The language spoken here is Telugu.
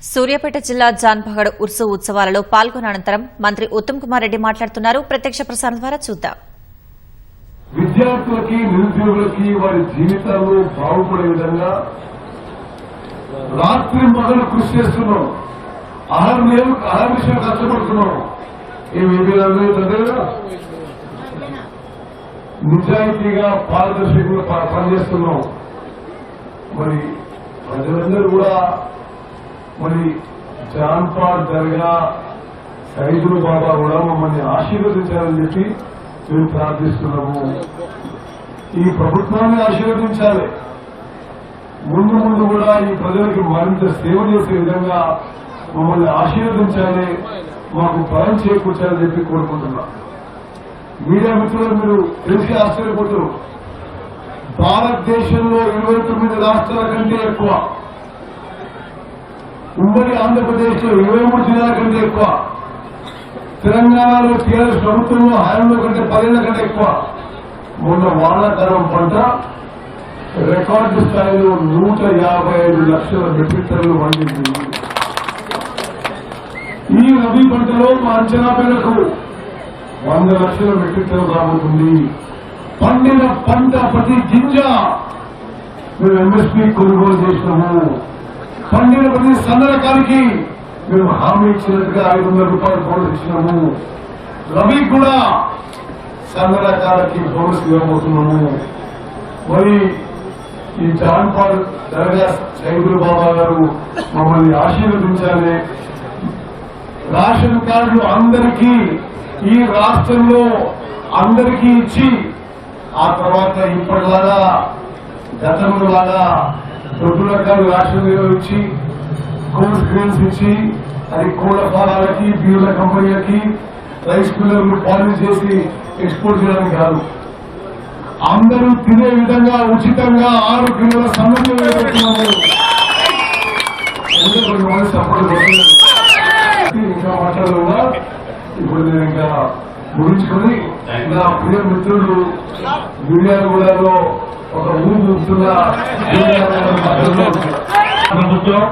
సూర్యాపేట జిల్లా జాన్పగడ్ ఉర్సు ఉత్సవాలలో పాల్గొన్న అనంతరం మంత్రి ఉత్తమ్ కుమార్ రెడ్డి మాట్లాడుతున్నారు. ప్రత్యక్ష ప్రసారం ద్వారా చూద్దాం. విద్యార్థులకి నిరుద్యోగులకి వారి జీవితాల్లో బాగుపడే విధంగా రాత్రి పగలు కృషి చేస్తున్నాం. అహర్నిశలు కష్టపడుతున్నాం. నిజాయితీగా పారదర్శకంగా పనిచేస్తున్నాం. మరి ప్రజలందరూ కూడా మరి జాన్పాడ్ దర్గా సైదులు బాబా కూడా మమ్మల్ని ఆశీర్వదించాలని చెప్పి మేము ప్రార్థిస్తున్నాము. ఈ ప్రభుత్వాన్ని ఆశీర్వదించాలి. ముందు ముందు కూడా ఈ ప్రజలకు మరింత సేవ చేసే విధంగా మమ్మల్ని ఆశీర్వదించాలి, మాకు బలం చేకూర్చాలని చెప్పి కోరుకుంటున్నా. మీడియా మిత్రులు మీరు తెలిసి ఆశ్చర్యపోతారు. భారతదేశంలో 29 రాష్ట్రాల కంటే ఎక్కువ, ఉమ్మడి ఆంధ్రప్రదేశ్ లో 23 జిల్లాల కంటే ఎక్కువ, తెలంగాణలో టీఆర్ఎస్ ప్రభుత్వంలో హయాంలో కంటే 10 ఏళ్ల కంటే ఎక్కువ మొన్న వానాకాలం పంట రికార్డు స్థాయిలో 155 లక్షల మెట్రిక్ టన్నులు పండింది. ఈ రబీ పంటలో మా అంచనా మేరకు 100 లక్షల మెట్రిక్ టన్నులు రాబోతుంది. పండిన పంట ప్రతి గింజ మేము ఎంఎస్పీ కొనుగోలు చేసినాము. పండిన ప్రతి సన్నరకానికి మేము హామీ ఇచ్చినట్టుగా 500 రూపాయలు బోనస్ ఇచ్చినాము. రబీ కూడా సన్నరకాలకి బోనస్ ఇవ్వబోతున్నాము. మరి ఈ జాన్పాడ్ దర్గా సైదులు బాబా గారు మమ్మల్ని ఆశీర్వదించాలి. రేషన్ కార్డులు అందరికీ ఈ రాష్ట్రంలో అందరికీ ఇచ్చి ఆ తర్వాత ఇప్పటిలాగా గతంలో లాగా దొడ్డు రకాలు రేషన్ ఇచ్చి కోల్డ్ స్క్రీన్స్ ఇచ్చి అది కోళ్ల ఫారాలకి బియ్యుల కంపెనీలకి రైస్ మిల్లర్లు పాలిష్ చేసి ఎక్స్పోర్ట్ చేయడానికి కాదు, అందరూ తినే విధంగా ఉచితంగా 6 కిలోల సన్నబియ్యం పెడుతున్నాము. ఇంకా మాట్లాడకుండా ఇప్పుడు నేను ఇంకా ముగించుకుని నా ప్రియ మిత్రుడు మీడియాగూడలో ఒక ఊపుతున్న ప్రభుత్వం